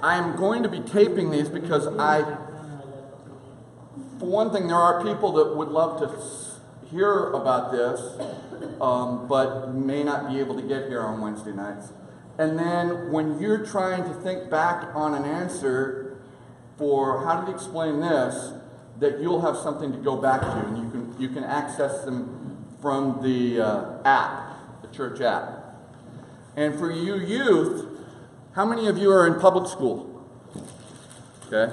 I'm going to be taping these because for one thing, there are people that would love to hear about this, but may not be able to get here on Wednesday nights. And then when you're trying to think back on an answer for how did he explain this, that you'll have something to go back to, and you can access them from the app, the church app. And for you youth, how many of you are in public school? Okay.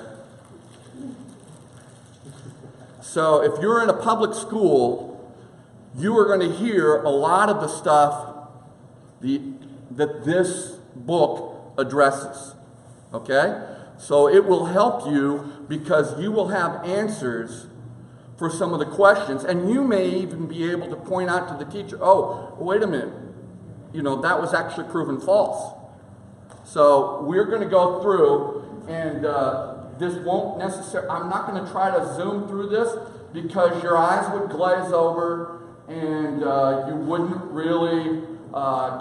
So if you're in a public school, you are going to hear a lot of the stuff that this book addresses. Okay? So it will help you because you will have answers for some of the questions, and you may even be able to point out to the teacher, oh, wait a minute, that was actually proven false. So we're going to go through, and this won't necessarily, I'm not going to try to zoom through this because your eyes would glaze over and you wouldn't really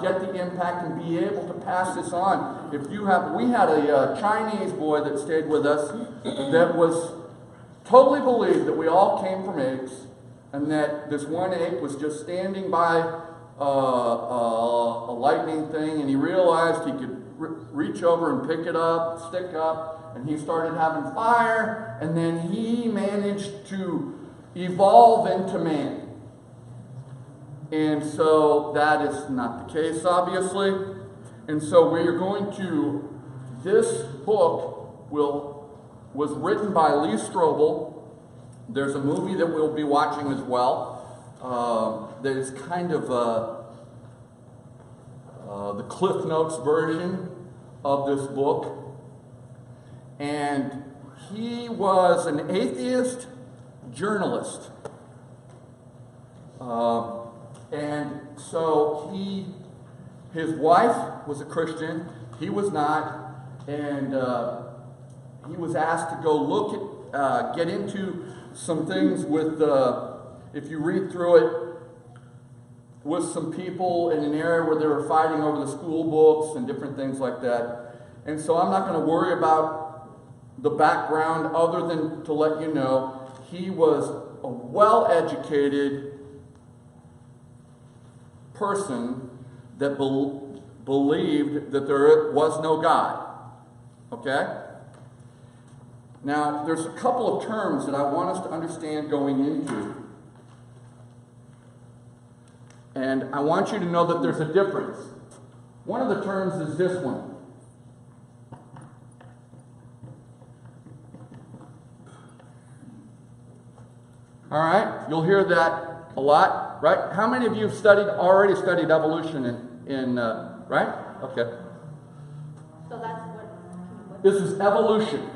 get the impact and be able to pass this on. We had a Chinese boy that stayed with us that was totally believed that we all came from apes, and that this one ape was just standing by a lightning thing, and he realized he could reach over and pick it up, stick up, and he started having fire, and then he managed to evolve into man. And so that is not the case, obviously. And so this book was written by Lee Strobel. There's a movie that we'll be watching as well. That is kind of the Cliff Notes version of this book. And he was an atheist journalist. And so his wife was a Christian, he was not, and he was asked to go look at, get into some things with, if you read through it, with some people in an area where they were fighting over the school books and different things like that. And so I'm not going to worry about the background other than to let you know he was a well-educated person that believed that there was no God. Okay? Now, there's a couple of terms that I want us to understand going into. And I want you to know that there's a difference. One of the terms is this one. All right? You'll hear that a lot, right? How many of you have already studied evolution right? Okay. So that's what... This is evolution.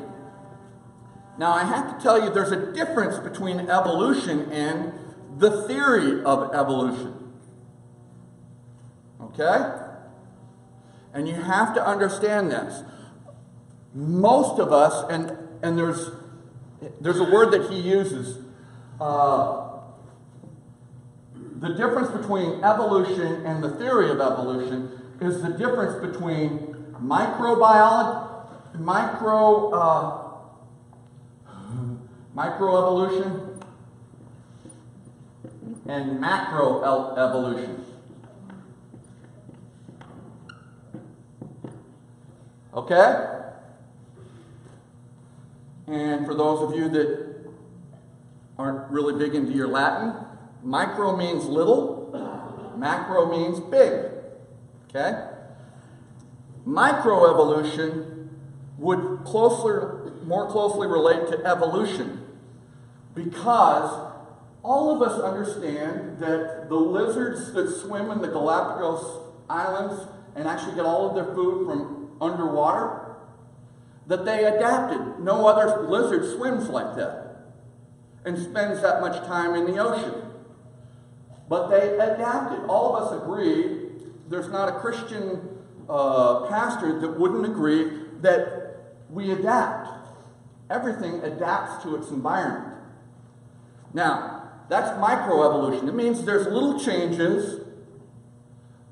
Now, I have to tell you, there's a difference between evolution and the theory of evolution. Okay? And you have to understand this. Most of us, and there's a word that he uses, the difference between evolution and the theory of evolution is the difference between microevolution and macroevolution. Okay? And for those of you that aren't really big into your Latin, micro means little, macro means big. Okay? Microevolution would more closely relate to evolution, because all of us understand that the lizards that swim in the Galapagos Islands and actually get all of their food from underwater, that they adapted. No other lizard swims like that and spends that much time in the ocean. But they adapted. All of us agree, there's not a Christian pastor that wouldn't agree that we adapt. Everything adapts to its environment. Now, that's microevolution. It means there's little changes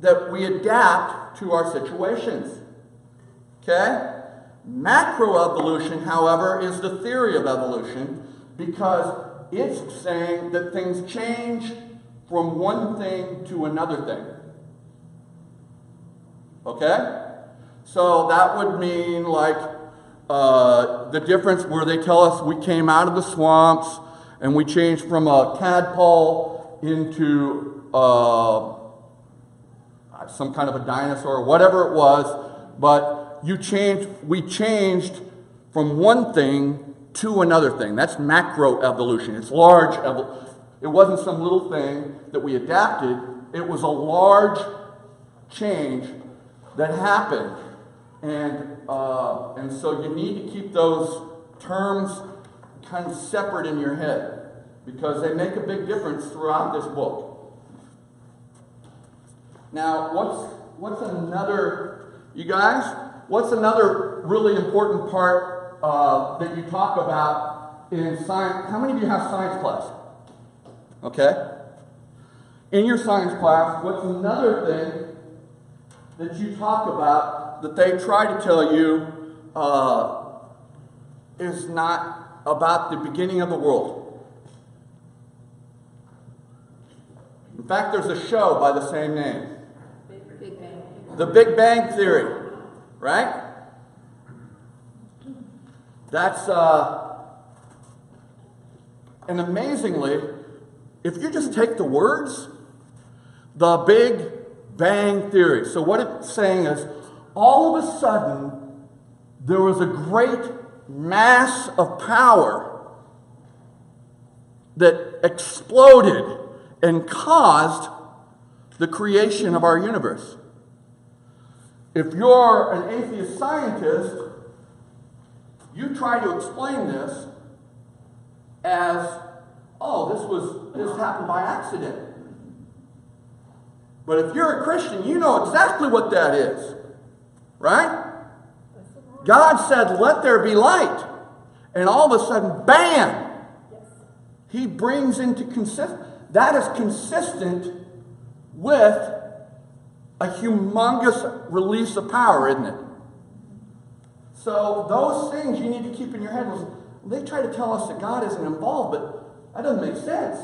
that we adapt to our situations. Okay? Macroevolution, however, is the theory of evolution because it's saying that things change from one thing to another thing. Okay? So that would mean like the difference where they tell us we came out of the swamps and we changed from a tadpole into some kind of a dinosaur, whatever it was, but we changed from one thing to another thing. That's macroevolution. It's large evolution. It wasn't some little thing that we adapted. It was a large change that happened. And so you need to keep those terms kind of separate in your head because they make a big difference throughout this book. Now, what's another, you guys, what's another really important part that you talk about in science? How many of you have science class? Okay. In your science class, what's another thing that you talk about that they try to tell you is not about the beginning of the world? In fact, there's a show by the same name. Big Bang. The Big Bang Theory, right? That's, and amazingly, if you just take the words, the Big Bang Theory. So what it's saying is, all of a sudden, there was a great mass of power that exploded and caused the creation of our universe. If you're an atheist scientist, you try to explain this as, oh, this happened by accident. But if you're a Christian, you know exactly what that is. Right? God said, let there be light. And all of a sudden, bam! He brings into that is consistent with a humongous release of power, isn't it? So those things you need to keep in your head. They try to tell us that God isn't involved, but that doesn't make sense.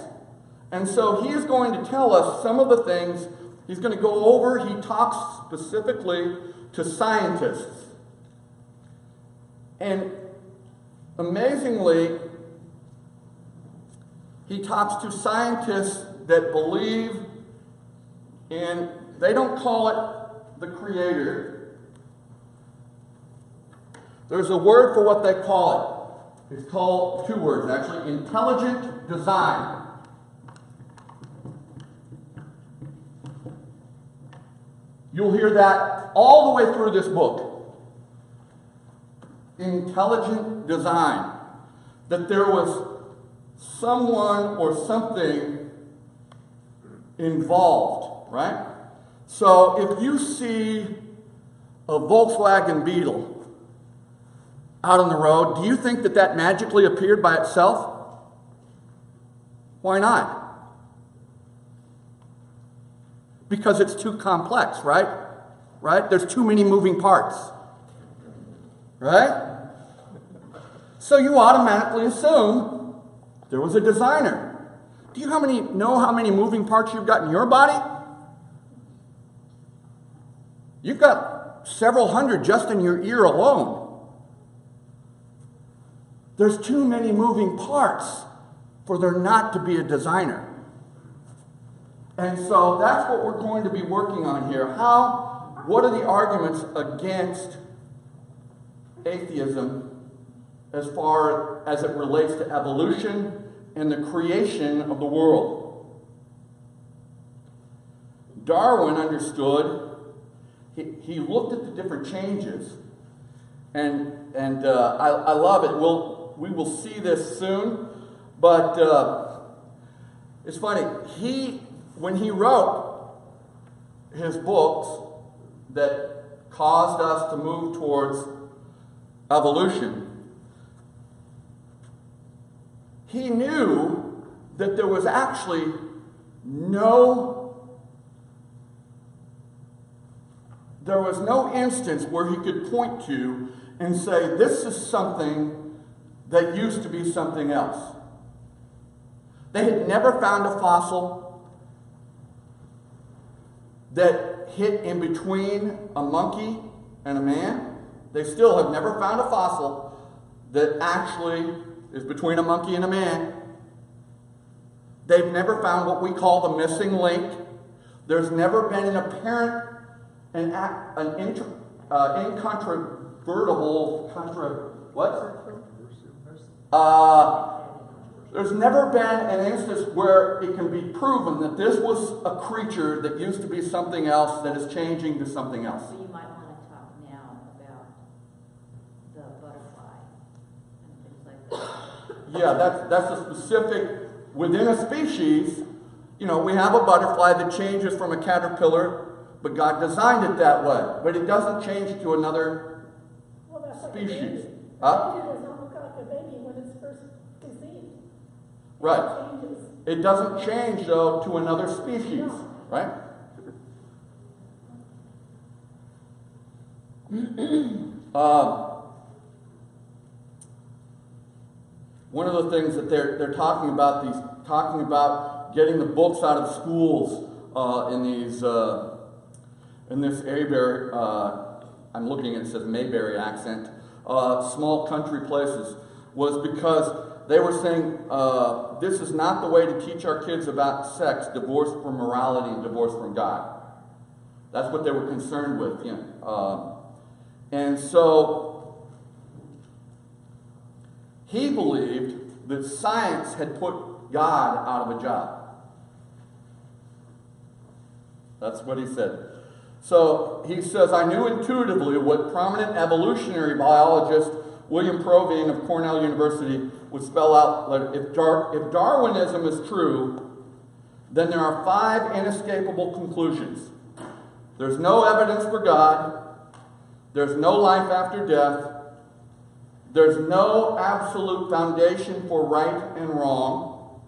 And so he is going to tell us some of the things he's going to go over. He talks specifically to scientists. And amazingly, he talks to scientists that believe in, they don't call it the Creator. There's a word for what they call it. It's called, two words actually, intelligent design. You'll hear that all the way through this book. Intelligent design. That there was someone or something involved, right? So if you see a Volkswagen Beetle out on the road, do you think that that magically appeared by itself? Why not? Because it's too complex, right? Right? There's too many moving parts. Right? So you automatically assume there was a designer. Do you know how many moving parts you've got in your body? You've got several hundred just in your ear alone. There's too many moving parts for there not to be a designer. And so that's what we're going to be working on here. What are the arguments against atheism as far as it relates to evolution and the creation of the world? Darwin understood, he looked at the different changes, and I love it. We will see this soon, but it's funny. When he wrote his books that caused us to move towards evolution, he knew that there was actually there was no instance where he could point to and say, this is something that used to be something else. They had never found a fossil that hit in between a monkey and a man. They still have never found a fossil that actually is between a monkey and a man. They've never found what we call the missing link. There's never been an apparent, incontrovertible, there's never been an instance where it can be proven that this was a creature that used to be something else that is changing to something else. So you might want to talk now about the butterfly and things like that. Yeah, that's a specific, within a species, you know, we have a butterfly that changes from a caterpillar, but God designed it that way. But it doesn't change to another species. Huh? Baby does not look like a baby when it's first conceived. Right. It changes. It doesn't change, though, to another species, right? One of the things that they're talking about, getting the books out of schools in this Mayberry, I'm looking at it, says Mayberry accent, small country places, was because they were saying this is not the way to teach our kids about sex, divorce from morality and divorce from God. That's what they were concerned with. You know. And so he believed that science had put God out of a job. That's what he said. So he says, I knew intuitively what prominent evolutionary biologist William Provine of Cornell University would spell out. If Darwinism is true, then there are 5 inescapable conclusions. There's no evidence for God. There's no life after death. There's no absolute foundation for right and wrong.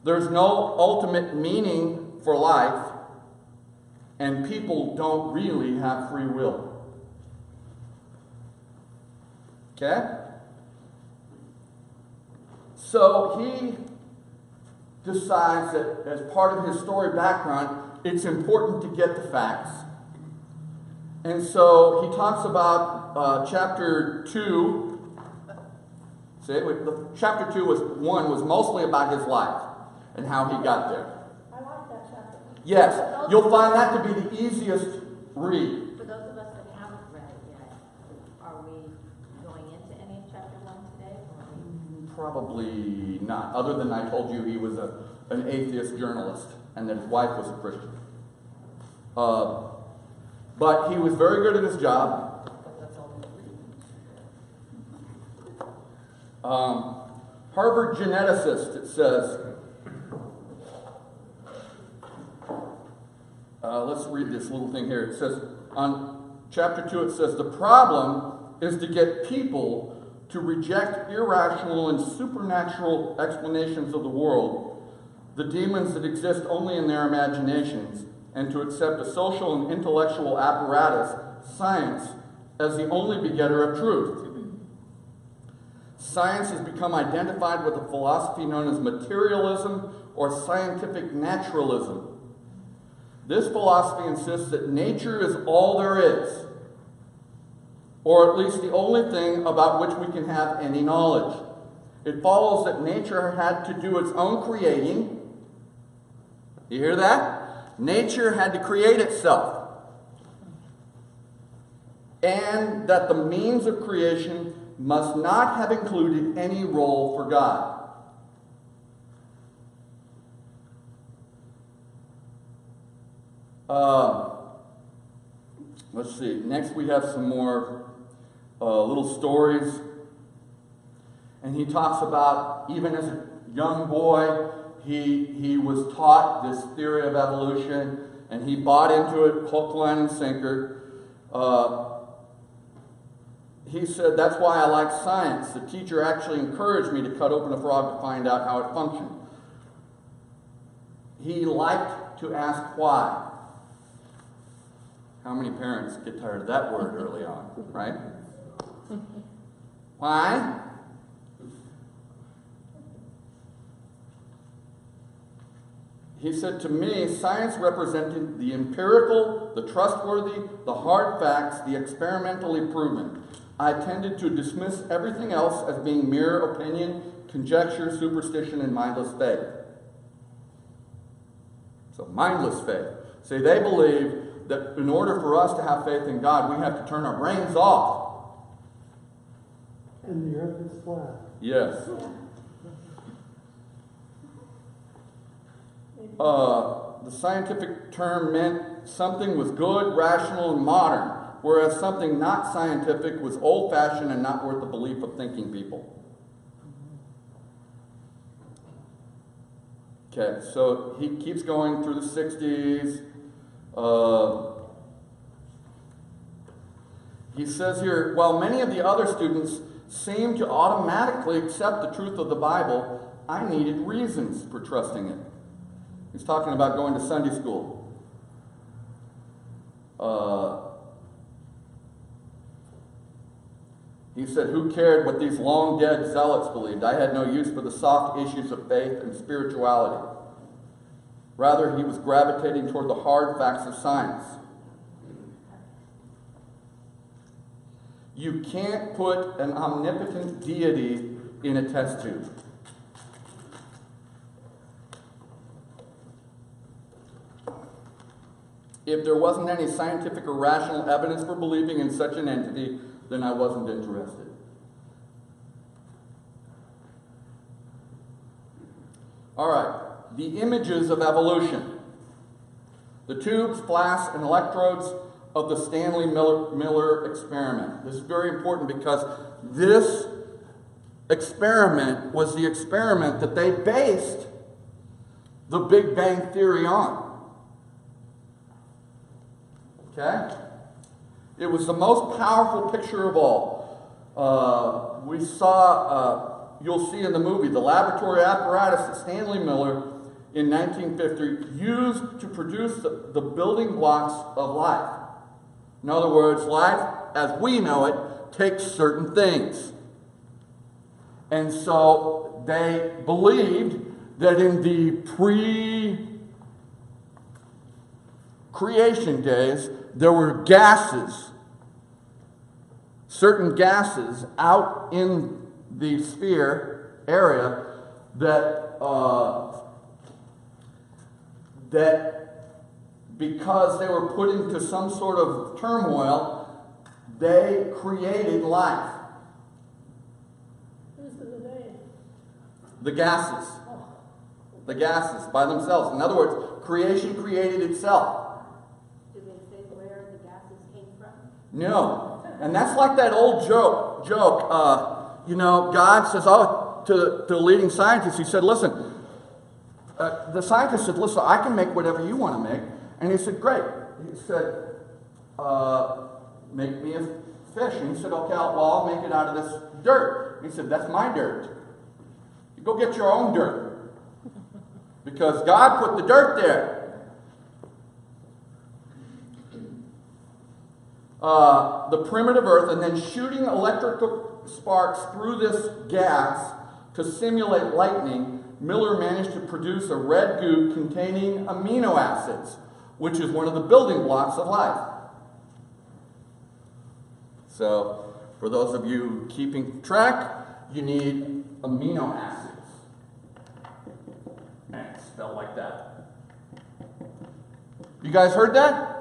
There's no ultimate meaning for life. And people don't really have free will. Okay? So he decides that as part of his story background, it's important to get the facts. And so he talks about chapter 2. Chapter 2 was mostly about his life and how he got there. I like that chapter. Yes, you'll find that to be the easiest read. For those of us that haven't read it yet, are we going into any of chapter 1 today? Probably not, other than I told you he was an atheist journalist and that his wife was a Christian. But he was very good at his job. Harvard geneticist, it says, let's read this little thing here. It says, on chapter 2, it says, the problem is to get people to reject irrational and supernatural explanations of the world, the demons that exist only in their imaginations, and to accept a social and intellectual apparatus, science, as the only begetter of truth. Science has become identified with a philosophy known as materialism or scientific naturalism. This philosophy insists that nature is all there is, or at least the only thing about which we can have any knowledge. It follows that nature had to do its own creating. You hear that? Nature had to create itself. And that the means of creation must not have included any role for God. Let's see. Next we have some more little stories. And he talks about, even as a young boy, he was taught this theory of evolution, and he bought into it hook, line, and sinker. He said, that's why I like science. The teacher actually encouraged me to cut open a frog to find out how it functioned. He liked to ask why. How many parents get tired of that word early on, right? Why? He said, to me, science represented the empirical, the trustworthy, the hard facts, the experimentally proven. I tended to dismiss everything else as being mere opinion, conjecture, superstition, and mindless faith. So, mindless faith. See, they believe that in order for us to have faith in God, we have to turn our brains off. And the earth is flat. Yes. The scientific term meant something was good, rational, and modern, whereas something not scientific was old-fashioned and not worth the belief of thinking people. Okay, so he keeps going through the 60s. He says here, while many of the other students seemed to automatically accept the truth of the Bible, I needed reasons for trusting it. He's talking about going to Sunday school. He said, who cared what these long-dead zealots believed? I had no use for the soft issues of faith and spirituality. Rather, he was gravitating toward the hard facts of science. You can't put an omnipotent deity in a test tube. If there wasn't any scientific or rational evidence for believing in such an entity, then I wasn't interested. All right, the images of evolution. The tubes, flasks, and electrodes of the Stanley Miller experiment. This is very important because this experiment was the experiment that they based the Big Bang Theory on. Okay? It was the most powerful picture of all. We saw, you'll see in the movie, the laboratory apparatus that Stanley Miller in 1950 used to produce the building blocks of life. In other words, life as we know it takes certain things. And so they believed that in the pre-creation days, there were gases, certain gases out in the sphere area that because they were put into some sort of turmoil, they created life. Who's the they? The gases. The gases by themselves. In other words, creation created itself. Do they say where the gases came from? No. And that's like that old joke. God says, to the leading scientist, he said, listen, the scientist said, listen, I can make whatever you want to make. And he said, great. He said, make me a fish. And he said, okay, I'll make it out of this dirt. And he said, that's my dirt. You go get your own dirt. Because God put the dirt there. The primitive earth, and then shooting electrical sparks through this gas to simulate lightning, Miller managed to produce a red goo containing amino acids, which is one of the building blocks of life. So, for those of you keeping track, you need amino acids. And it's spelled like that. You guys heard that?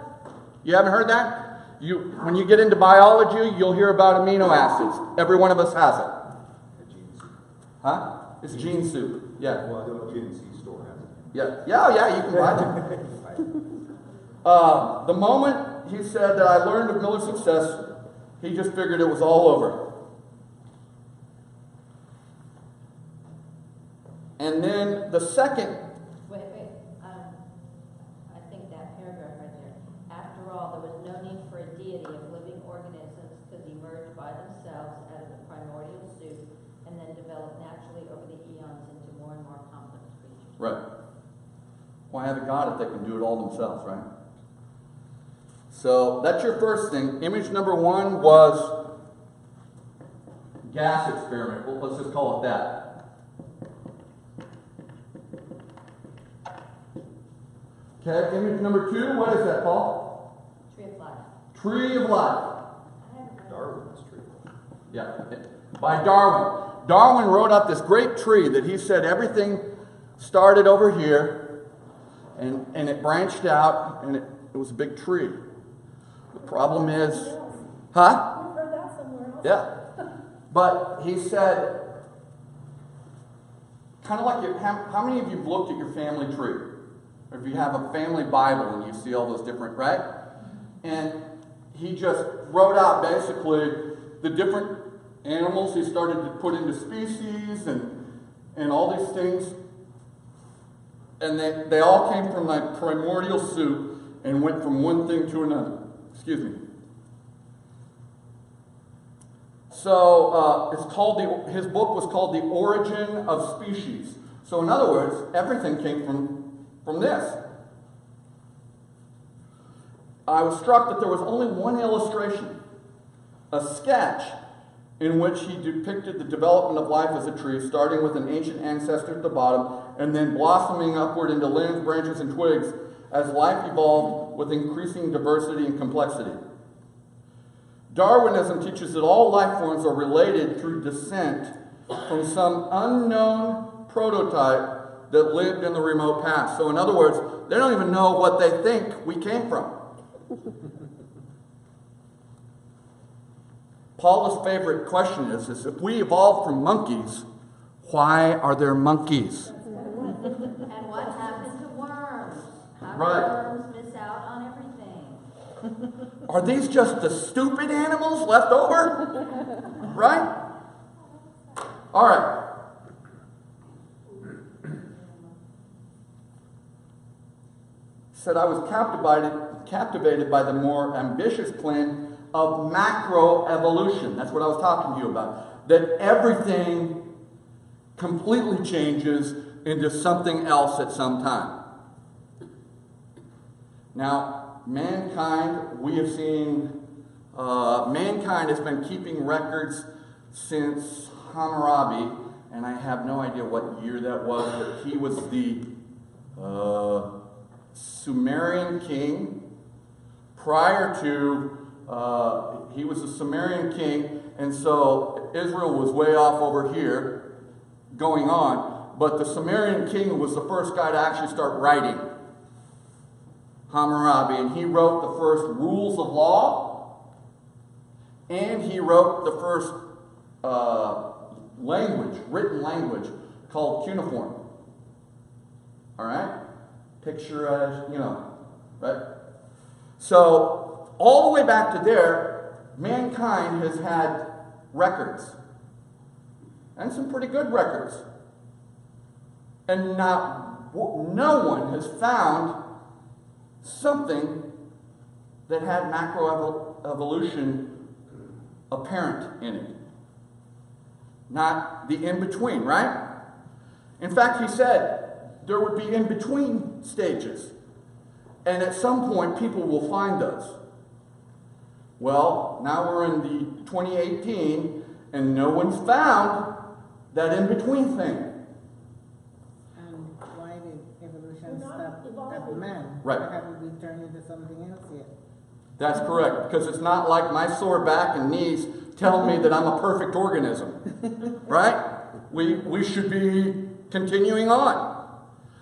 You haven't heard that? When you get into biology, you'll hear about amino acids. Every one of us has it. Huh? It's gene soup. Yeah. Well, the GNC store has it. Yeah, you can buy it. The moment he said that I learned of Miller's success, he just figured it was all over. And then the second. Wait. I think that paragraph right there. After all, there was no need for a deity if living organisms could emerge by themselves out of the primordial soup and then develop naturally over the eons into more and more complex creatures. Right. Why have a God if they can do it all themselves, right? So that's your first thing. Image number one was gas experiment. Well, let's just call it that. Okay, image number two, what is that, Paul? Tree of life. Tree of life. Darwin's tree. Yeah, by Darwin. Darwin wrote up this great tree that he said everything started over here and it branched out and it was a big tree. The problem is, huh? We've heard that somewhere else. Yeah. But he said, kind of like, how many of you have looked at your family tree? Or if you have a family Bible and you see all those different, right? And he just wrote out basically the different animals he started to put into species and all these things. And they all came from like primordial soup and went from one thing to another. Excuse me. So it's called his book was called The Origin of Species. So in other words, everything came from this. I was struck that there was only one illustration, a sketch, in which he depicted the development of life as a tree, starting with an ancient ancestor at the bottom, and then blossoming upward into limbs, branches, and twigs as life evolved with increasing diversity and complexity. Darwinism teaches that all life forms are related through descent from some unknown prototype that lived in the remote past. So in other words, they don't even know what they think we came from. Paula's favorite question is if we evolved from monkeys, why are there monkeys? And what happened to worms? How do Right. worms miss out on everything? Are these just the stupid animals left over? Right? All right. Said I was captivated by the more ambitious plan of macroevolution. That's what I was talking to you about. That everything completely changes into something else at some time. Now, mankind, we have seen, mankind has been keeping records since Hammurabi, and I have no idea what year that was, but he was the Sumerian king. Prior to, he was a Sumerian king, and so Israel was way off over here going on, but the Sumerian king was the first guy to actually start writing. Hammurabi, and he wrote the first rules of law, and he wrote the first written language called cuneiform. All right? Picture as, right? So, all the way back to there, mankind has had records. And some pretty good records. And no one has found something that had macroevolution apparent in it. Not the in-between, right? In fact, he said there would be in-between stages. And at some point, people will find those. Well, now we're in the 2018, and no one's found that in-between thing. And why did evolution We're not stop at evolving. man? Right. Why haven't we turned into something else yet? That's correct, because it's not like my sore back and knees tell me that I'm a perfect organism, right? We should be continuing on.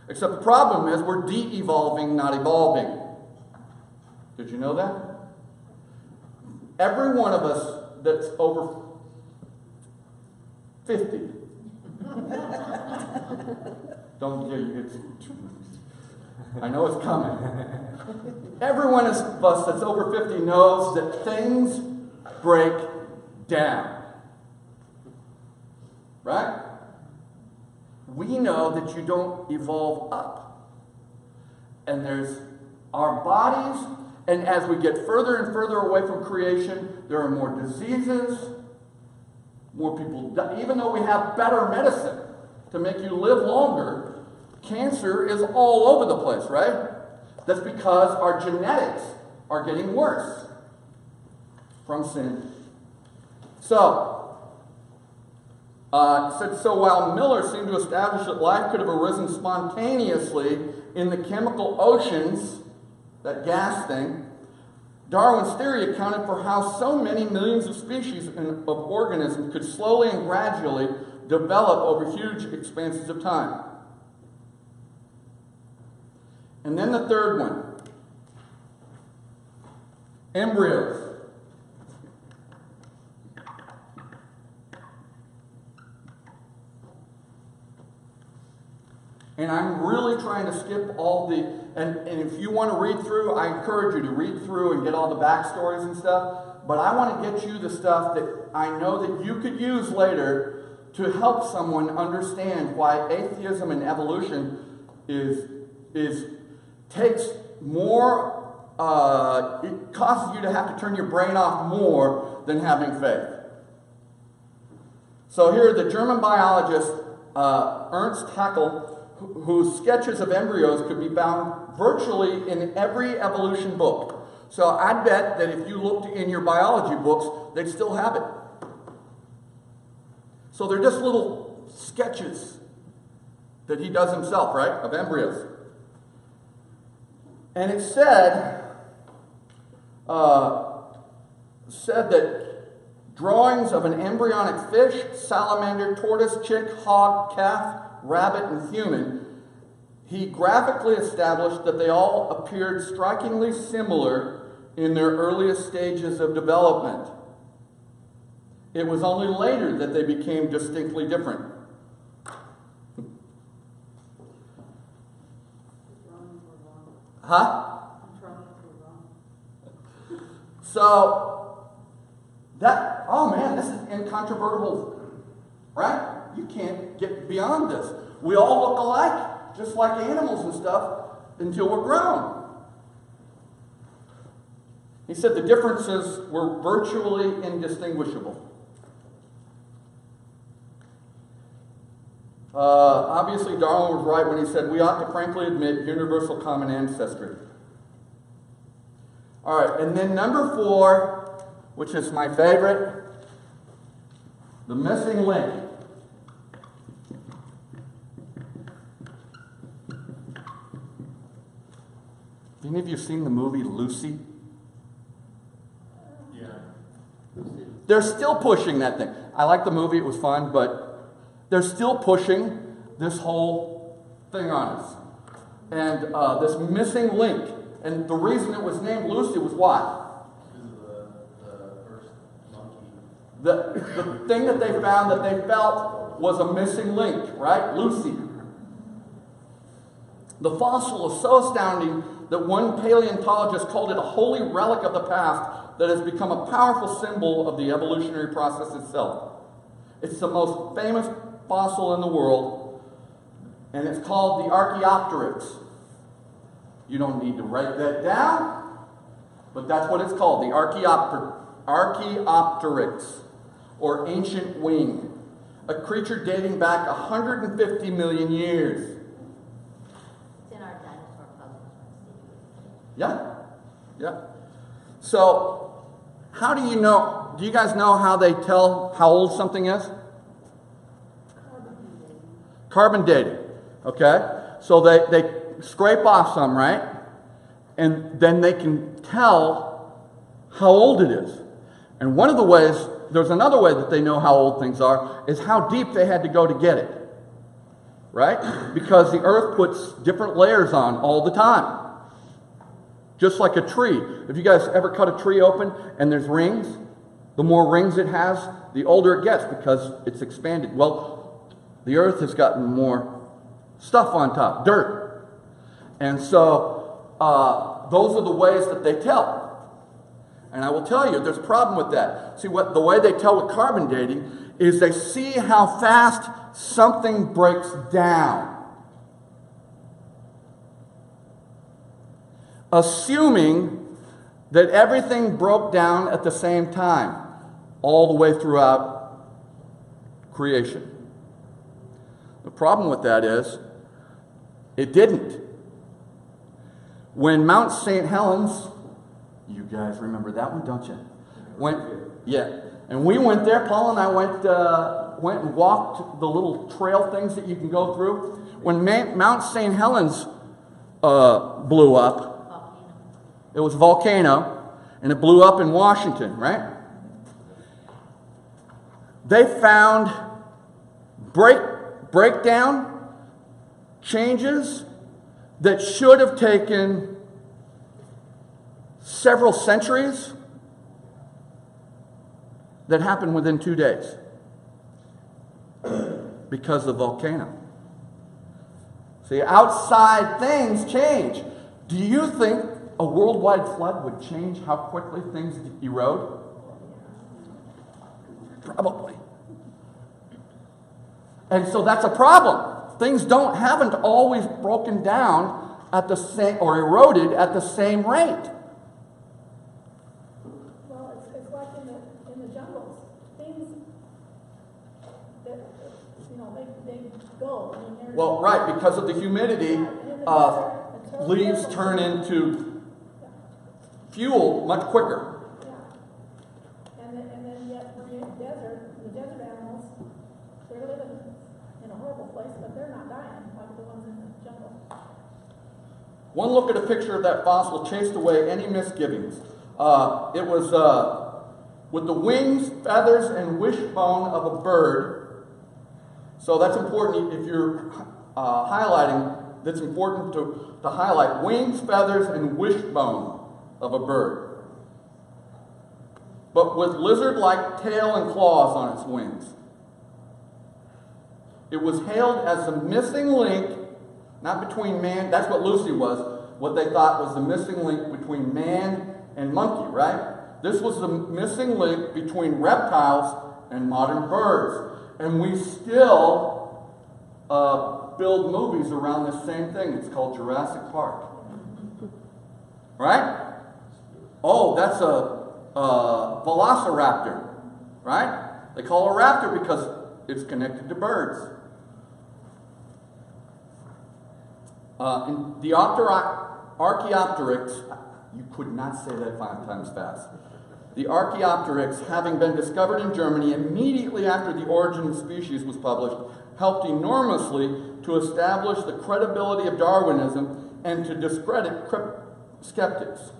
Except the problem is we're de-evolving, not evolving. Did you know that? Every one of us that's over 50. Don't get it. I know it's coming. Every one of us that's over 50 knows that things break down. Right? We know that you don't evolve up. And there's our bodies, and as we get further and further away from creation, there are more diseases, more people die. Even though we have better medicine to make you live longer, cancer is all over the place, right? That's because our genetics are getting worse from sin. So, so while Miller seemed to establish that life could have arisen spontaneously in the chemical oceans, that gas thing, Darwin's theory accounted for how so many millions of species of organisms could slowly and gradually develop over huge expanses of time. And then the third one, embryos. And I'm really trying to skip all the, and if you want to read through, I encourage you to read through and get all the backstories and stuff. But I want to get you the stuff that I know that you could use later to help someone understand why atheism and evolution takes more, it causes you to have to turn your brain off more than having faith. So here, the German biologist Ernst Haeckel, whose sketches of embryos could be found virtually in every evolution book. So I'd bet that if you looked in your biology books, they'd still have it. So they're just little sketches that he does himself, right, of embryos. And it said that drawings of an embryonic fish, salamander, tortoise, chick, hog, calf, rabbit, and human, he graphically established that they all appeared strikingly similar in their earliest stages of development. It was only later that they became distinctly different. Huh? So, that, oh man, this is incontrovertible, right? You can't get beyond this. We all look alike, just like animals and stuff, until we're grown. He said the differences were virtually indistinguishable. Obviously, Darwin was right when he said we ought to frankly admit universal common ancestry. All right, and then number 4, which is my favorite, the missing link. Have any of you seen the movie Lucy? Yeah. They're still pushing that thing. I like the movie, it was fun, but they're still pushing this whole thing on us. And this missing link. And the reason it was named Lucy was what? Because of the first monkey. The thing that they found that they felt was a missing link, right? Lucy. The fossil is so astounding that one paleontologist called it a holy relic of the past that has become a powerful symbol of the evolutionary process itself. It's the most famous fossil in the world, and it's called the Archaeopteryx. You don't need to write that down, but that's what it's called, the Archaeopteryx, or ancient wing, a creature dating back 150 million years. It's in our dinosaur puzzles. Yeah. So, how do you know, do you guys know how they tell how old something is? Carbon dating. Okay? So they scrape off some, right? And then they can tell how old it is. And one of the ways, there's another way that they know how old things are, is how deep they had to go to get it. Right? Because the earth puts different layers on all the time. Just like a tree. If you guys ever cut a tree open and there's rings, the more rings it has, the older it gets because it's expanded. Well, the earth has gotten more stuff on top, dirt. And so those are the ways that they tell. And I will tell you, there's a problem with that. See, the way they tell with carbon dating is they see how fast something breaks down. Assuming that everything broke down at the same time, all the way throughout creation. The problem with that is, it didn't. When Mount St. Helens You guys remember that one, don't you? Yeah. And we went there, Paul and I went and walked the little trail things that you can go through. When Mount St. Helens blew up, it was a volcano, and it blew up in Washington, right? They found breakdown changes that should have taken several centuries that happened within 2 days because of the volcano. See, outside things change. Do you think a worldwide flood would change how quickly things erode? Probably. And so that's a problem. Things haven't always broken down at the same, or eroded at the same rate. Well, it's like in the jungles, things that, they go. I mean, they're. Well, right, because of the humidity, leaves turn into fuel much quicker. Yeah. And then yet, when you're in the desert animals, they're living in a horrible place, but they're not dying like the ones in the jungle. One look at a picture of that fossil chased away any misgivings. It was with the wings, feathers, and wishbone of a bird. So that's important if you're highlighting. That's important to highlight wings, feathers, and wishbone of a bird. But with lizard-like tail and claws on its wings. It was hailed as the missing link, not between man, that's what Lucy was, what they thought was the missing link between man and monkey, right? This was the missing link between reptiles and modern birds. And we still build movies around this same thing. It's called Jurassic Park. Right? Oh, that's a velociraptor. Right? They call it a raptor because it's connected to birds. In the Archaeopteryx, you could not say that 5 times fast. The Archaeopteryx, having been discovered in Germany immediately after The Origin of Species was published, helped enormously to establish the credibility of Darwinism and to discredit skeptics.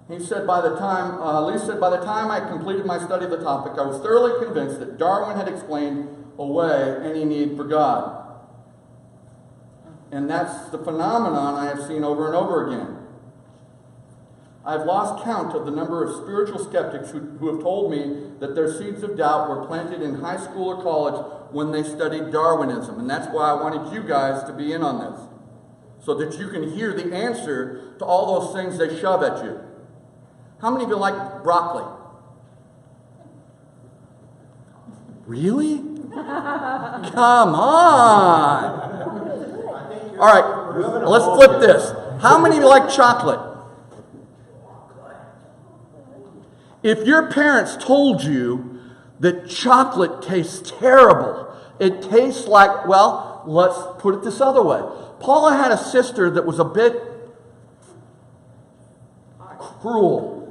He said, Lee said, by the time I completed my study of the topic, I was thoroughly convinced that Darwin had explained away any need for God. And that's the phenomenon I have seen over and over again. I've lost count of the number of spiritual skeptics who have told me that their seeds of doubt were planted in high school or college when they studied Darwinism. And that's why I wanted you guys to be in on this, so that you can hear the answer to all those things they shove at you. How many of you like broccoli? Really? Come on! All right, let's flip this. How many of you like chocolate? If your parents told you that chocolate tastes terrible, it tastes like, well, let's put it this other way. Paula had a sister that was a bit cruel.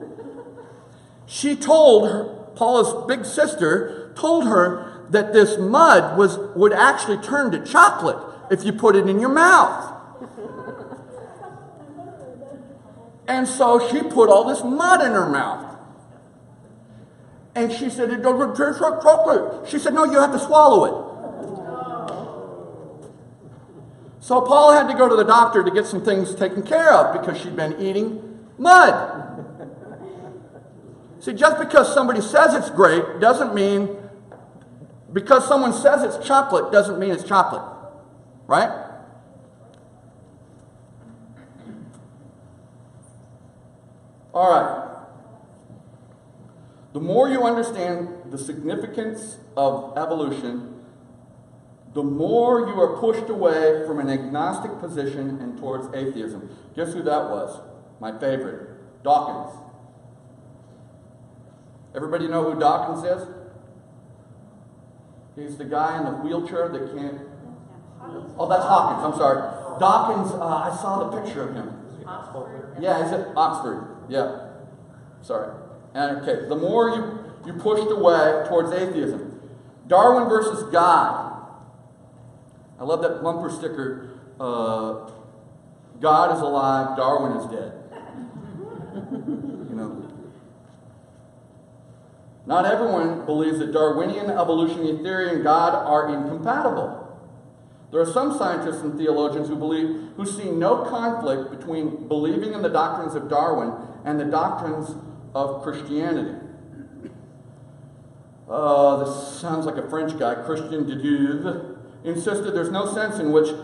She told her, Paula's big sister told her that this mud would actually turn to chocolate if you put it in your mouth. And so she put all this mud in her mouth. And she said, it doesn't taste like chocolate. She said, no, you have to swallow it. So Paula had to go to the doctor to get some things taken care of because she'd been eating mud. See, just because somebody says it's great doesn't mean, because someone says it's chocolate doesn't mean it's chocolate. Right? All right. The more you understand the significance of evolution, the more you are pushed away from an agnostic position and towards atheism. Guess who that was? My favorite, Dawkins. Everybody know who Dawkins is? He's the guy in the wheelchair that can't... Oh, that's Hawkins, I'm sorry. Dawkins, I saw the picture of him. Oxford. Yeah, is it Oxford? Yeah. Sorry. And okay, the more you pushed away towards atheism. Darwin versus God. I love that bumper sticker. God is alive, Darwin is dead. You know. Not everyone believes that Darwinian evolutionary theory and God are incompatible. There are some scientists and theologians who see no conflict between believing in the doctrines of Darwin and the doctrines of Christianity. This sounds like a French guy, Christian de Duve, insisted there's no sense in which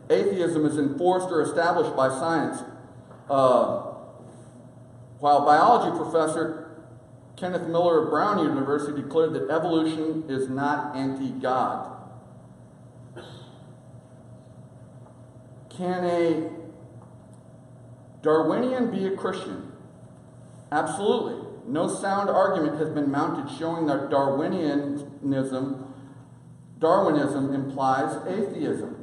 atheism is enforced or established by science, while biology professor Kenneth Miller of Brown University declared that evolution is not anti-God. Can a Darwinian be a Christian? Absolutely. No sound argument has been mounted showing that Darwinism implies atheism.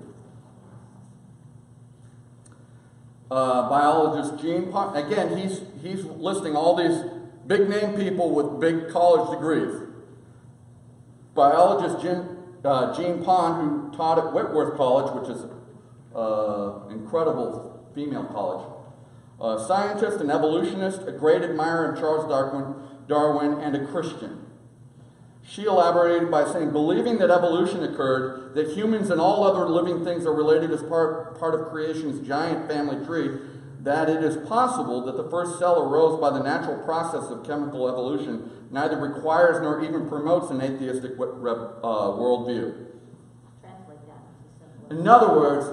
Biologist Gene Pond, again, he's listing all these big name people with big college degrees. Biologist Gene Pond, who taught at Whitworth College, which is incredible female college. A scientist, an evolutionist, a great admirer of Charles Darwin, and a Christian. She elaborated by saying, believing that evolution occurred, that humans and all other living things are related as part of creation's giant family tree, that it is possible that the first cell arose by the natural process of chemical evolution, neither requires nor even promotes an atheistic worldview. Translate that into simple. In other words,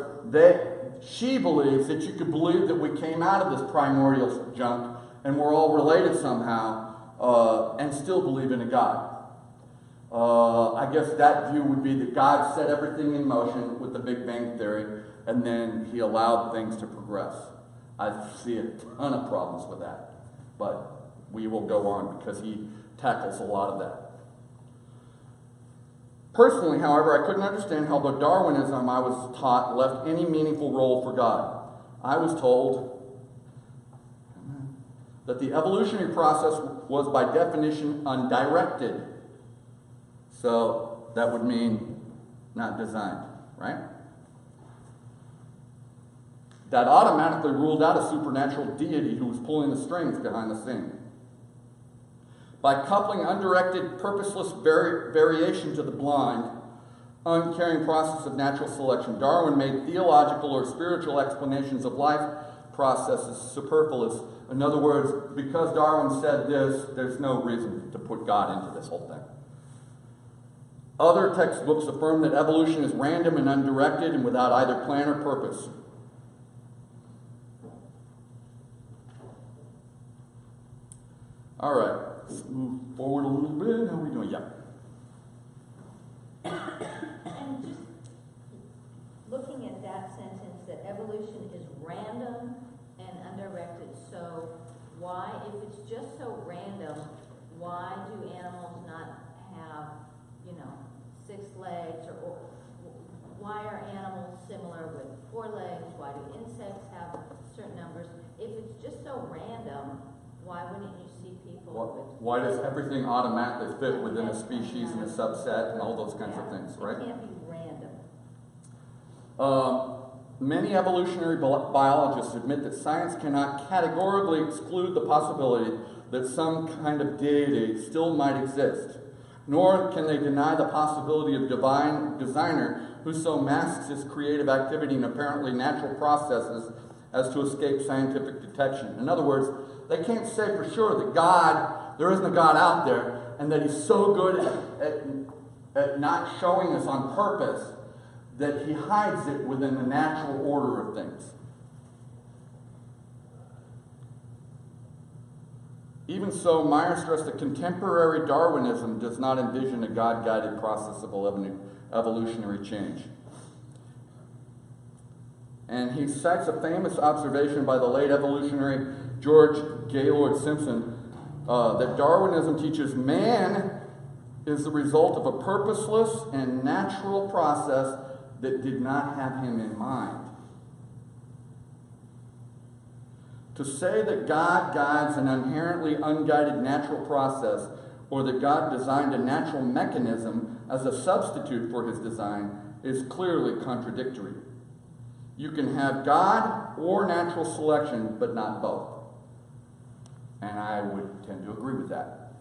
she believes that you could believe that we came out of this primordial junk and we're all related somehow, and still believe in a God. I guess that view would be that God set everything in motion with the Big Bang Theory, and then he allowed things to progress. I see a ton of problems with that, but we will go on because he tackles a lot of that. Personally, however, I couldn't understand how the Darwinism I was taught left any meaningful role for God. I was told that the evolutionary process was by definition undirected. So that would mean not designed, right? That automatically ruled out a supernatural deity who was pulling the strings behind the scene. By coupling undirected, purposeless variation to the blind, uncaring process of natural selection, Darwin made theological or spiritual explanations of life processes superfluous. In other words, because Darwin said this, there's no reason to put God into this whole thing. Other textbooks affirm that evolution is random and undirected and without either plan or purpose. All right, let's move forward a little bit. How are we doing? Yeah. And just looking at that sentence, that evolution is random and undirected, so why, if it's just so random, why do animals not have, 6 legs, or why are animals similar with 4 legs? Why do insects have certain numbers? If it's just so random, why wouldn't you see people with... Why does everything automatically fit within a species and a subset and all those kinds of things, right? It can't be random. Many evolutionary biologists admit that science cannot categorically exclude the possibility that some kind of deity still might exist, nor can they deny the possibility of divine designer who so masks his creative activity in apparently natural processes as to escape scientific detection. In other words, they can't say for sure that there isn't a God out there, and that he's so good at not showing us on purpose that he hides it within the natural order of things. Even so, Meyer stressed that contemporary Darwinism does not envision a God-guided process of evolutionary change. And he cites a famous observation by the late evolutionary George Gaylord Simpson that Darwinism teaches man is the result of a purposeless and natural process that did not have him in mind. To say that God guides an inherently unguided natural process, or that God designed a natural mechanism as a substitute for his design, is clearly contradictory. You can have God or natural selection, but not both. And I would tend to agree with that.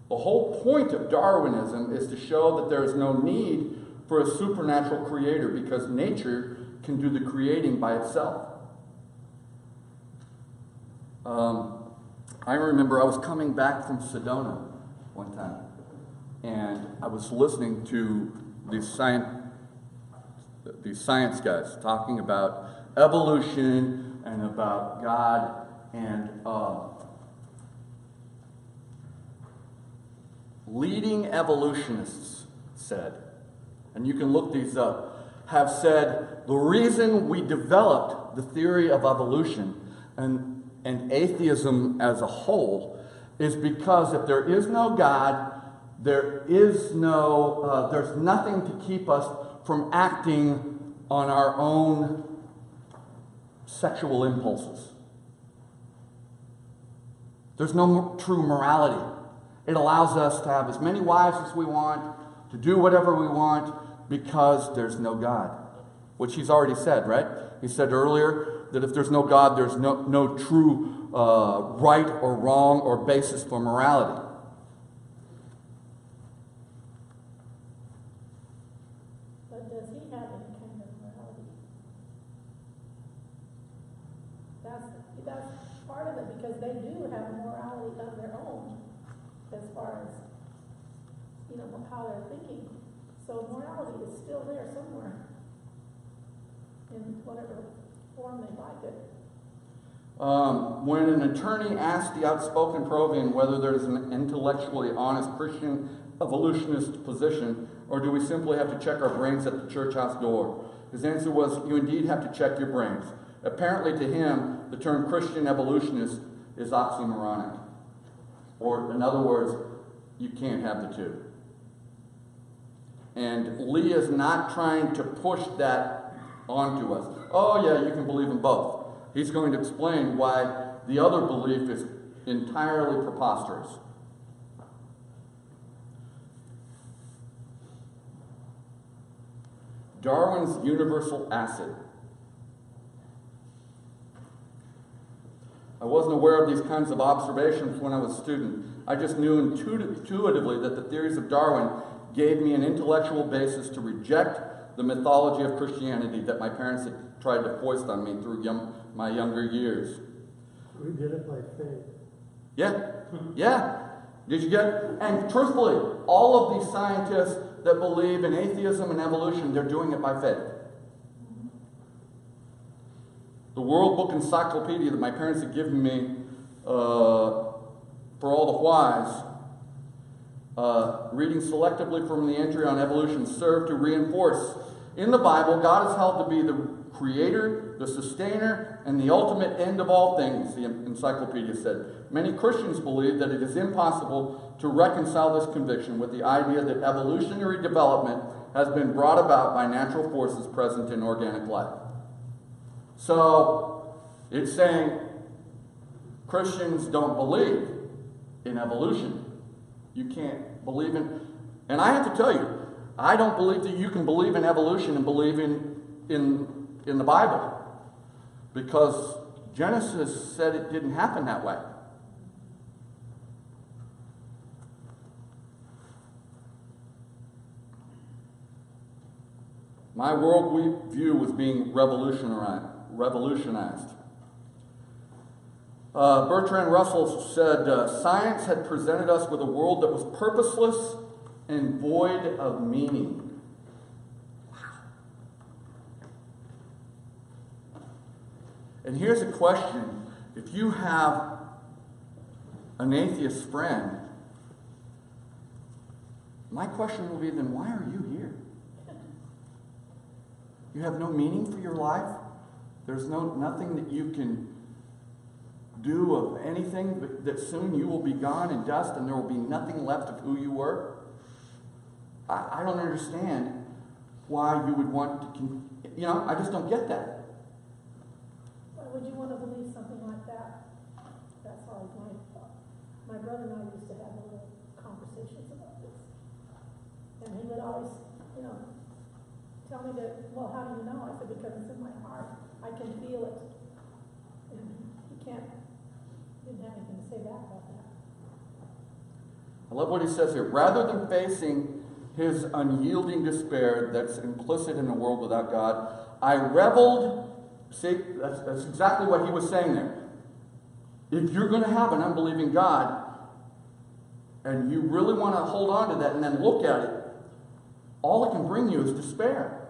The whole point of Darwinism is to show that there is no need for a supernatural creator because nature can do the creating by itself. I remember I was coming back from Sedona one time, and I was listening to these science guys talking about evolution and about God, and leading evolutionists said, and you can look these up, have said the reason we developed the theory of evolution and atheism as a whole is because if there is no God, there's nothing to keep us from acting on our own sexual impulses. There's no true morality. It allows us to have as many wives as we want, to do whatever we want, because there's no God. Which he's already said, right? He said earlier that if there's no God, there's no true right or wrong or basis for morality. But does he have any kind of morality? That's part of it, because they do have morality of their own, as far as, how they're thinking. So morality is still there somewhere, in whatever form they like it. When an attorney asked the outspoken Provian whether there's an intellectually honest Christian evolutionist position, or do we simply have to check our brains at the church house door, his answer was, you indeed have to check your brains. Apparently to him, the term Christian evolutionist is oxymoronic. Or in other words, you can't have the two. And Lee is not trying to push that onto us. Oh yeah, you can believe in both. He's going to explain why the other belief is entirely preposterous. Darwin's universal acid. I wasn't aware of these kinds of observations when I was a student. I just knew intuitively that the theories of Darwin gave me an intellectual basis to reject the mythology of Christianity that my parents had tried to foist on me through my younger years. We did it by faith. Yeah. Did you get? And truthfully, all of these scientists that believe in atheism and evolution, they're doing it by faith. The World Book Encyclopedia that my parents had given me for all the whys, reading selectively from the entry on evolution, served to reinforce in the Bible, God is held to be the creator, the sustainer, and the ultimate end of all things, the encyclopedia said. Many Christians believe that it is impossible to reconcile this conviction with the idea that evolutionary development has been brought about by natural forces present in organic life. So, it's saying Christians don't believe in evolution. You can't believe in... And I have to tell you, I don't believe that you can believe in evolution and believe in the Bible. Because Genesis said it didn't happen that way. My worldview was being revolutionized. Bertrand Russell said, science had presented us with a world that was purposeless and void of meaning. Wow. And here's a question. If you have an atheist friend, my question will be, then why are you here? You have no meaning for your life? There's nothing that you can do of anything, but that soon you will be gone in dust and there will be nothing left of who you were? I don't understand why you would want to I just don't get that. Why would you want to believe something like that? That's always my thought. My brother and I used to have little conversations about this. And he would always, tell me that, well, how do you know? I said, because it's in my heart. I can feel it. And he didn't have anything to say back about that. I love what he says here. Rather than facing his unyielding despair that's implicit in a world without God, I reveled. See, that's exactly what he was saying there. If you're going to have an unbelieving God, and you really want to hold on to that and then look at it, all it can bring you is despair.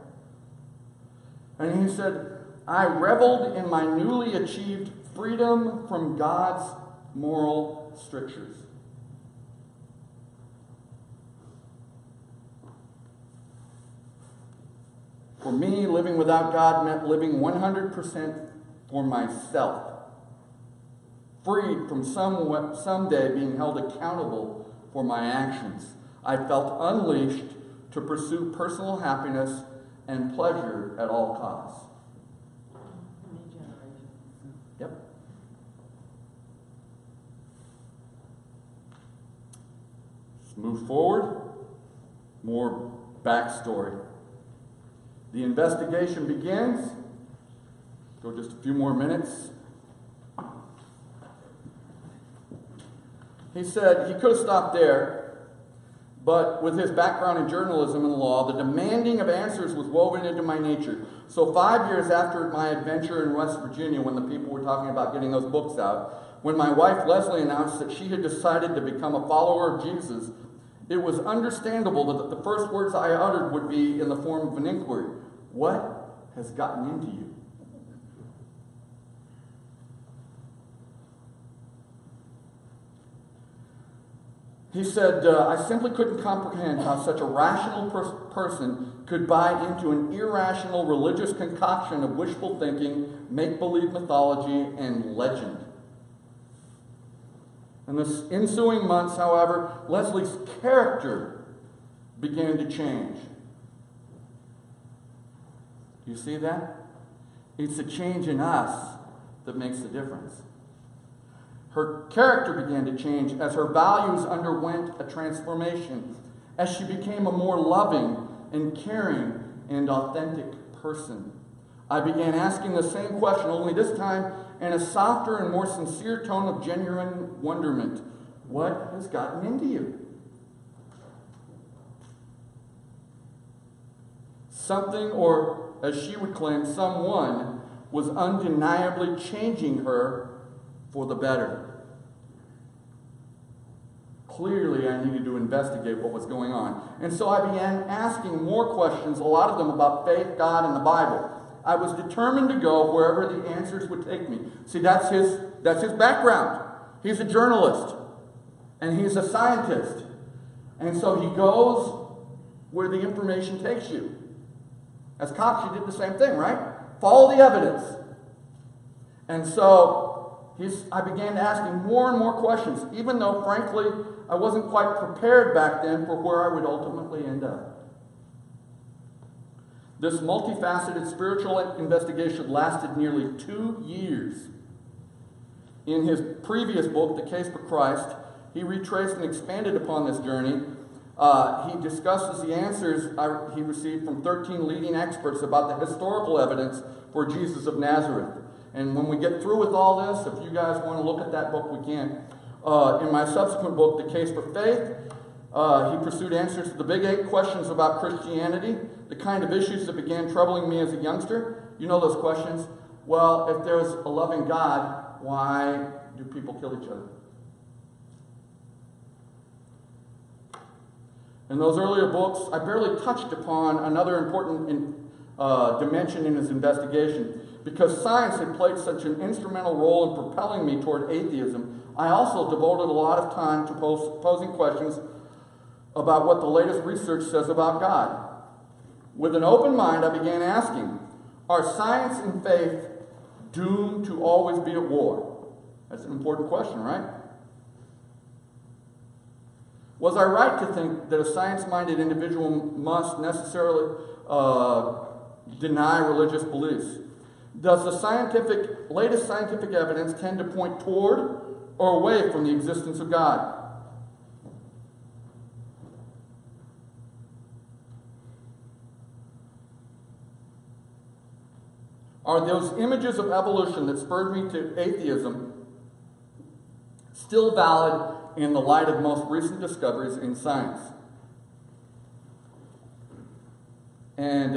And he said, I reveled in my newly achieved freedom from God's moral strictures. For me, living without God meant living 100% for myself, freed from someday being held accountable for my actions. I felt unleashed to pursue personal happiness and pleasure at all costs. Yep. Let's move forward. More backstory. The investigation begins. Go just a few more minutes. He said he could have stopped there, but with his background in journalism and law, the demanding of answers was woven into my nature. So 5 years after my adventure in West Virginia, when the people were talking about getting those books out, when my wife Leslie announced that she had decided to become a follower of Jesus, it was understandable that the first words I uttered would be in the form of an inquiry. What has gotten into you? He said, I simply couldn't comprehend how such a rational person could buy into an irrational religious concoction of wishful thinking, make-believe mythology, and legend. In the ensuing months, however, Leslie's character began to change. Do you see that? It's the change in us that makes the difference. Her character began to change as her values underwent a transformation, as she became a more loving and caring and authentic person. I began asking the same question, only this time in a softer and more sincere tone of genuine wonderment. What has gotten into you? Something, or as she would claim, someone, was undeniably changing her for the better. Clearly, I needed to investigate what was going on. And so I began asking more questions, a lot of them about faith, God, and the Bible. I was determined to go wherever the answers would take me. See, that's his background. He's a journalist, and he's a scientist. And so he goes where the information takes you. As cops, you did the same thing, right? Follow the evidence. And so I began asking more and more questions, even though, frankly, I wasn't quite prepared back then for where I would ultimately end up. This multifaceted spiritual investigation lasted nearly 2 years. In his previous book, The Case for Christ, he retraced and expanded upon this journey. He discusses the answers he received from 13 leading experts about the historical evidence for Jesus of Nazareth. And when we get through with all this, if you guys want to look at that book, we can. In my subsequent book, The Case for Faith, he pursued answers to the big 8 questions about Christianity, the kind of issues that began troubling me as a youngster. You know those questions. Well, if there's a loving God, why do people kill each other? In those earlier books, I barely touched upon another important dimension in his investigation. Because science had played such an instrumental role in propelling me toward atheism, I also devoted a lot of time to posing questions about what the latest research says about God. With an open mind, I began asking, are science and faith doomed to always be at war? That's an important question, right? Was I right to think that a science-minded individual must necessarily deny religious beliefs? Does the latest scientific evidence tend to point toward or away from the existence of God? Are those images of evolution that spurred me to atheism still valid in the light of most recent discoveries in science? And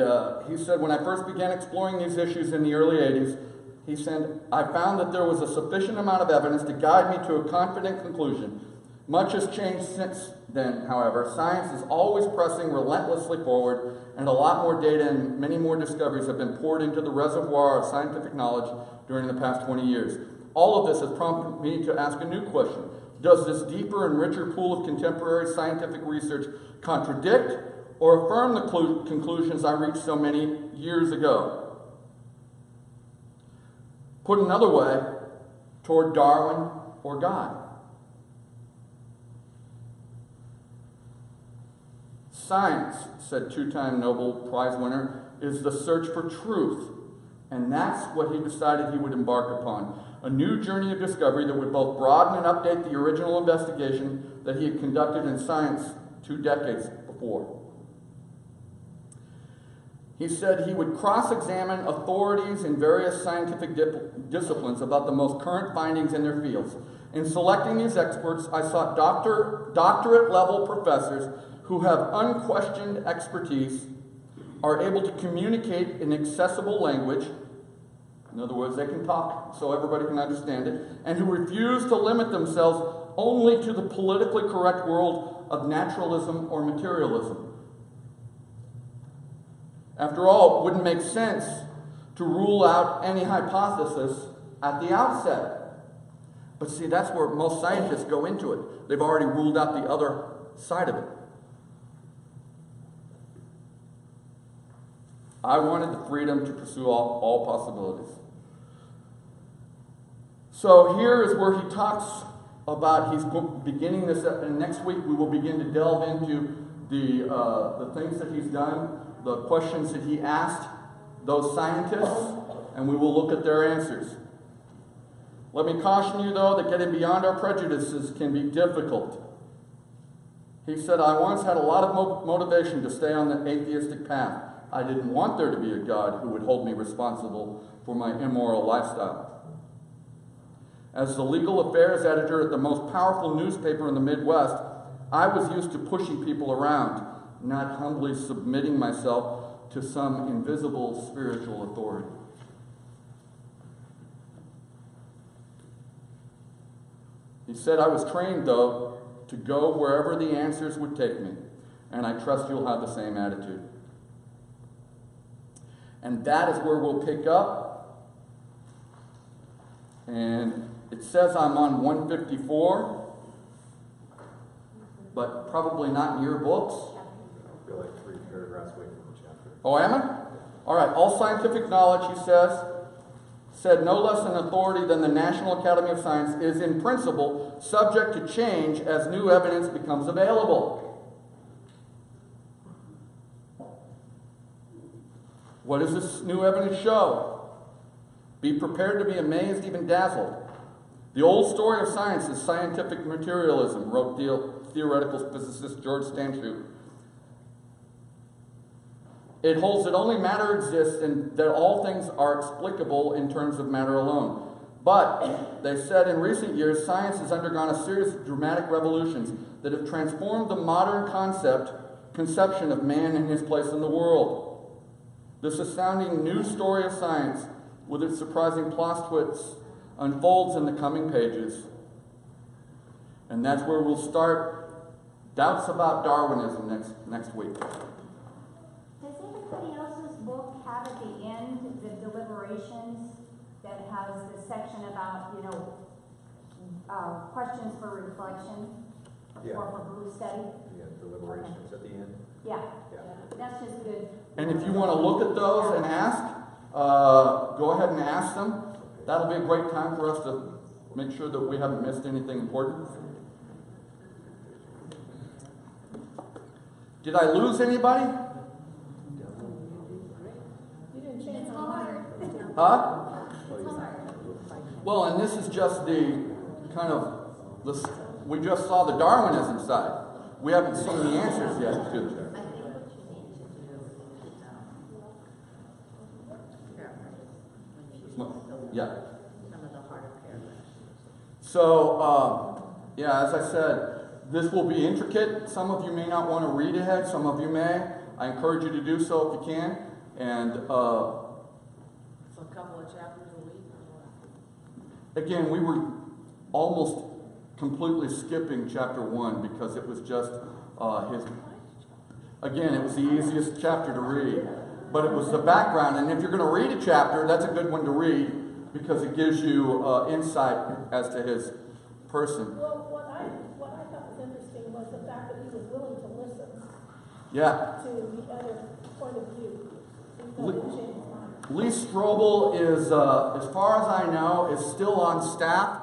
he said, when I first began exploring these issues in the early 80s, he said, I found that there was a sufficient amount of evidence to guide me to a confident conclusion. Much has changed since then, however. Science is always pressing relentlessly forward, and a lot more data and many more discoveries have been poured into the reservoir of scientific knowledge during the past 20 years. All of this has prompted me to ask a new question. Does this deeper and richer pool of contemporary scientific research contradict or affirm the conclusions I reached so many years ago? Put another way, toward Darwin or God? Science, said two-time Nobel Prize winner, is the search for truth. And that's what he decided he would embark upon. A new journey of discovery that would both broaden and update the original investigation that he had conducted in science 2 decades before. He said he would cross-examine authorities in various scientific disciplines about the most current findings in their fields. In selecting these experts, I sought doctorate-level professors who have unquestioned expertise, are able to communicate in accessible language, in other words, they can talk so everybody can understand it, and who refuse to limit themselves only to the politically correct world of naturalism or materialism. After all, it wouldn't make sense to rule out any hypothesis at the outset. But see, that's where most scientists go into it. They've already ruled out the other side of it. I wanted the freedom to pursue all possibilities. So here is where he talks about, he's beginning this, and next week we will begin to delve into the things that he's done, the questions that he asked those scientists, and we will look at their answers. Let me caution you, though, that getting beyond our prejudices can be difficult. He said, I once had a lot of motivation to stay on the atheistic path. I didn't want there to be a God who would hold me responsible for my immoral lifestyle. As the legal affairs editor at the most powerful newspaper in the Midwest, I was used to pushing people around, not humbly submitting myself to some invisible spiritual authority. He said, I was trained, though, to go wherever the answers would take me, and I trust you'll have the same attitude. And that is where we'll pick up. And it says I'm on 154, but probably not in your books. I feel like 3 paragraphs away from the chapter. Oh, am I? All right. All scientific knowledge, he said no less an authority than the National Academy of Science, is in principle subject to change as new evidence becomes available. What does this new evidence show? Be prepared to be amazed, even dazzled. The old story of science is scientific materialism, wrote theoretical physicist George Stanshute. It holds that only matter exists and that all things are explicable in terms of matter alone. But, they said, in recent years, science has undergone a series of dramatic revolutions that have transformed the modern conception of man and his place in the world. This astounding new story of science, with its surprising plot twists, unfolds in the coming pages. And that's where we'll start doubts about Darwinism next week. Does anybody else's book have at the end the deliberations that has the section about, questions for reflection Yeah. or for group study? Yeah, deliberations at the end. Yeah, Yeah. that's just good. And if you want to look at those and ask, go ahead and ask them. That'll be a great time for us to make sure that we haven't missed anything important. Did I lose anybody? Huh? Well, and this is just the kind of, this, we just saw the Darwinism side. We haven't seen the answers yet to I think what you need to do is, paraphrase, yeah. some of the harder paragraphs. So, yeah, as I said, this will be intricate. Some of you may not want to read ahead, some of you may. I encourage you to do so if you can. And So a couple of chapters a week or what? again, we were almost completely skipping chapter 1 because it was just again, it was the easiest chapter to read. But it was the background, and if you're going to read a chapter, that's a good one to read because it gives you insight as to his person. Well, what I thought was interesting was the fact that he was willing to listen Yeah. to the other point of view. Even though he didn't change his mind. Lee Strobel is, as far as I know, is still on staff